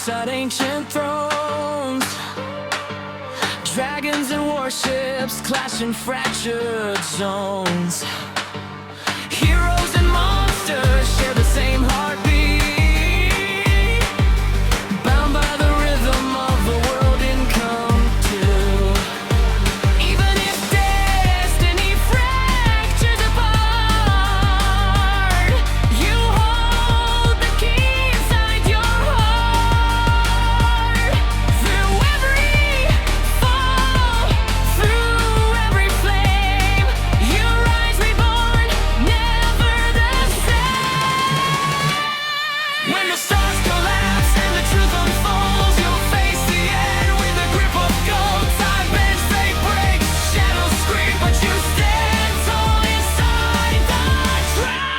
beside ancient thrones. Dragons and warships clash in fractured zones. Heroes and monsters share the same heartbeat, bound by the rhythm of the world in come two. Even if destiny fractures apart, you hold the key inside your heart. Through every fall, through every flame, you rise reborn, never the same. When the stars collapse and the truth unfolds, you'll face the end with a grip of gold. Time bends, fate breaks, shadows scream, but you stand tall inside the tribe.